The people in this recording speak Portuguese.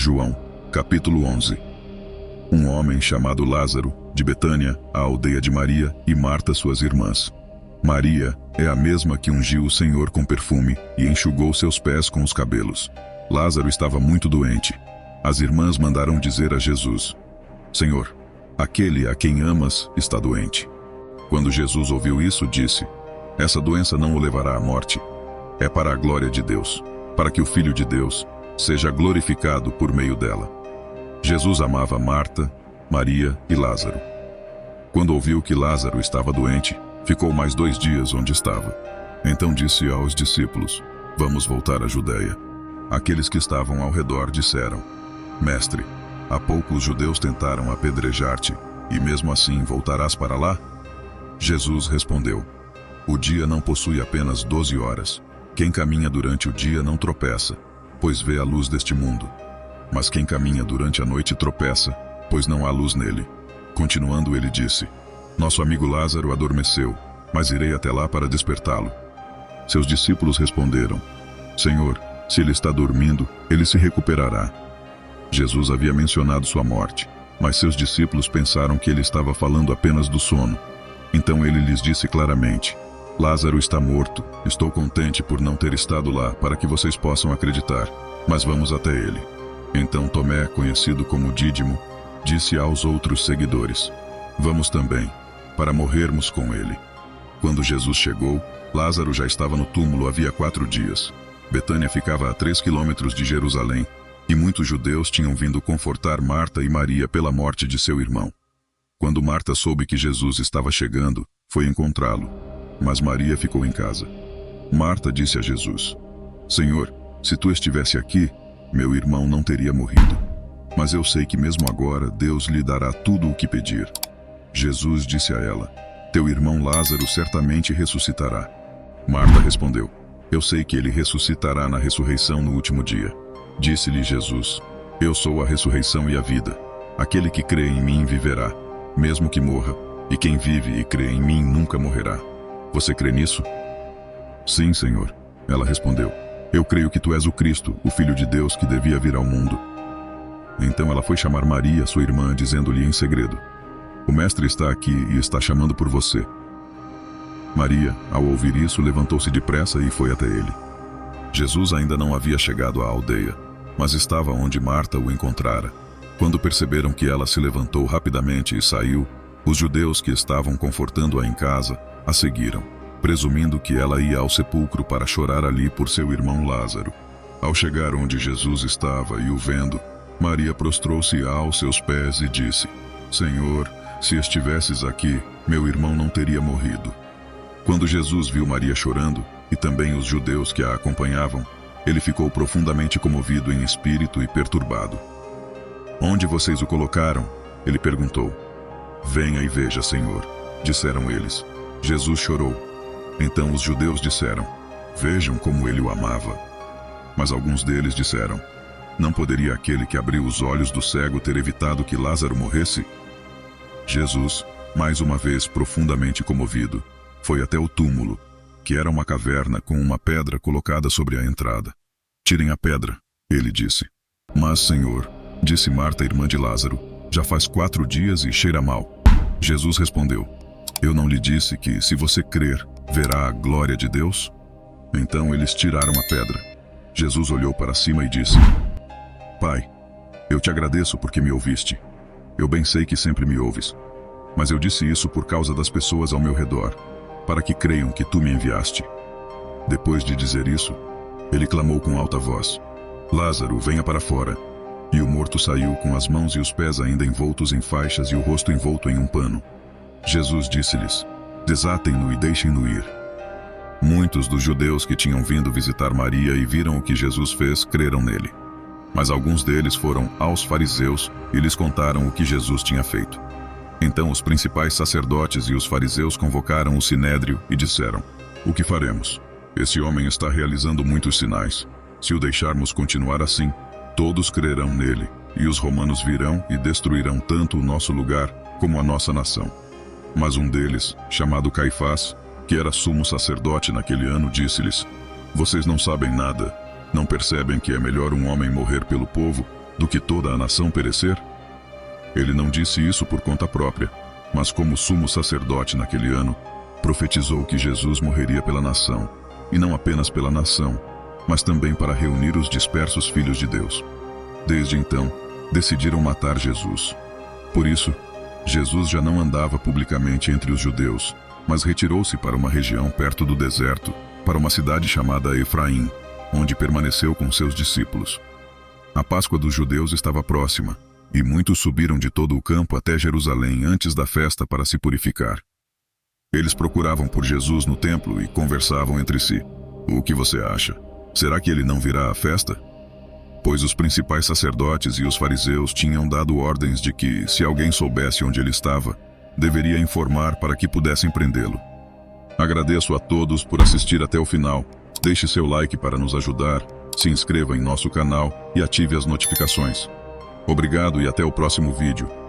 João, capítulo 11. Um homem chamado Lázaro, de Betânia, a aldeia de Maria e Marta, suas irmãs. Maria é a mesma que ungiu o Senhor com perfume e enxugou seus pés com os cabelos. Lázaro estava muito doente. As irmãs mandaram dizer a Jesus: Senhor, aquele a quem amas está doente. Quando Jesus ouviu isso, disse: Essa doença não o levará à morte. É para a glória de Deus, para que o Filho de Deus seja glorificado por meio dela. Jesus amava Marta, Maria e Lázaro. Quando ouviu que Lázaro estava doente, ficou mais 2 dias onde estava. Então disse aos discípulos: Vamos voltar à Judeia. Aqueles que estavam ao redor disseram: Mestre, há pouco os judeus tentaram apedrejar-te, e mesmo assim voltarás para lá? Jesus respondeu: O dia não possui apenas 12 horas. Quem caminha durante o dia não tropeça, pois vê a luz deste mundo. Mas quem caminha durante a noite tropeça, pois não há luz nele. Continuando, ele disse: Nosso amigo Lázaro adormeceu, mas irei até lá para despertá-lo. Seus discípulos responderam: Senhor, se ele está dormindo, ele se recuperará. Jesus havia mencionado sua morte, mas seus discípulos pensaram que ele estava falando apenas do sono. Então ele lhes disse claramente: Lázaro está morto. Estou contente por não ter estado lá, para que vocês possam acreditar, mas vamos até ele. Então Tomé, conhecido como Dídimo, disse aos outros seguidores: Vamos também, para morrermos com ele. Quando Jesus chegou, Lázaro já estava no túmulo havia 4 dias. Betânia ficava a 3 quilômetros de Jerusalém, e muitos judeus tinham vindo confortar Marta e Maria pela morte de seu irmão. Quando Marta soube que Jesus estava chegando, foi encontrá-lo, mas Maria ficou em casa. Marta disse a Jesus: Senhor, se tu estivesse aqui, meu irmão não teria morrido. Mas eu sei que mesmo agora Deus lhe dará tudo o que pedir. Jesus disse a ela: Teu irmão Lázaro certamente ressuscitará. Marta respondeu: Eu sei que ele ressuscitará na ressurreição no último dia. Disse-lhe Jesus: Eu sou a ressurreição e a vida. Aquele que crê em mim viverá, mesmo que morra, e quem vive e crê em mim nunca morrerá. Você crê nisso? Sim, Senhor. Ela respondeu: Eu creio que tu és o Cristo, o Filho de Deus que devia vir ao mundo. Então ela foi chamar Maria, sua irmã, dizendo-lhe em segredo: O Mestre está aqui e está chamando por você. Maria, ao ouvir isso, levantou-se depressa e foi até ele. Jesus ainda não havia chegado à aldeia, mas estava onde Marta o encontrara. Quando perceberam que ela se levantou rapidamente e saiu, os judeus que estavam confortando-a em casa a seguiram, presumindo que ela ia ao sepulcro para chorar ali por seu irmão Lázaro. Ao chegar onde Jesus estava e o vendo, Maria prostrou-se aos seus pés e disse: Senhor, se estivesses aqui, meu irmão não teria morrido. Quando Jesus viu Maria chorando, e também os judeus que a acompanhavam, ele ficou profundamente comovido em espírito e perturbado. Onde vocês o colocaram? Ele perguntou. Venha e veja, Senhor, disseram eles. Jesus chorou. Então os judeus disseram: Vejam como ele o amava. Mas alguns deles disseram: Não poderia aquele que abriu os olhos do cego ter evitado que Lázaro morresse? Jesus, mais uma vez profundamente comovido, foi até o túmulo, que era uma caverna com uma pedra colocada sobre a entrada. Tirem a pedra, ele disse. Mas, Senhor, disse Marta, irmã de Lázaro, já faz 4 dias e cheira mal. Jesus respondeu: Eu não lhe disse que, se você crer, verá a glória de Deus? Então eles tiraram a pedra. Jesus olhou para cima e disse: Pai, eu te agradeço porque me ouviste. Eu bem sei que sempre me ouves. Mas eu disse isso por causa das pessoas ao meu redor, para que creiam que tu me enviaste. Depois de dizer isso, ele clamou com alta voz: Lázaro, venha para fora. E o morto saiu com as mãos e os pés ainda envoltos em faixas e o rosto envolto em um pano. Jesus disse-lhes: Desatem-no e deixem-no ir. Muitos dos judeus que tinham vindo visitar Maria e viram o que Jesus fez, creram nele. Mas alguns deles foram aos fariseus e lhes contaram o que Jesus tinha feito. Então os principais sacerdotes e os fariseus convocaram o sinédrio e disseram: O que faremos? Esse homem está realizando muitos sinais. Se o deixarmos continuar assim, todos crerão nele, e os romanos virão e destruirão tanto o nosso lugar como a nossa nação. Mas um deles, chamado Caifás, que era sumo sacerdote naquele ano, disse-lhes: Vocês não sabem nada. Não percebem que é melhor um homem morrer pelo povo do que toda a nação perecer? Ele não disse isso por conta própria, mas como sumo sacerdote naquele ano, profetizou que Jesus morreria pela nação, e não apenas pela nação, mas também para reunir os dispersos filhos de Deus. Desde então, decidiram matar Jesus. Por isso, Jesus já não andava publicamente entre os judeus, mas retirou-se para uma região perto do deserto, para uma cidade chamada Efraim, onde permaneceu com seus discípulos. A Páscoa dos judeus estava próxima, e muitos subiram de todo o campo até Jerusalém antes da festa para se purificar. Eles procuravam por Jesus no templo e conversavam entre si. O que você acha? Será que ele não virá à festa? Pois os principais sacerdotes e os fariseus tinham dado ordens de que, se alguém soubesse onde ele estava, deveria informar para que pudessem prendê-lo. Agradeço a todos por assistir até o final. Deixe seu like para nos ajudar, se inscreva em nosso canal e ative as notificações. Obrigado e até o próximo vídeo.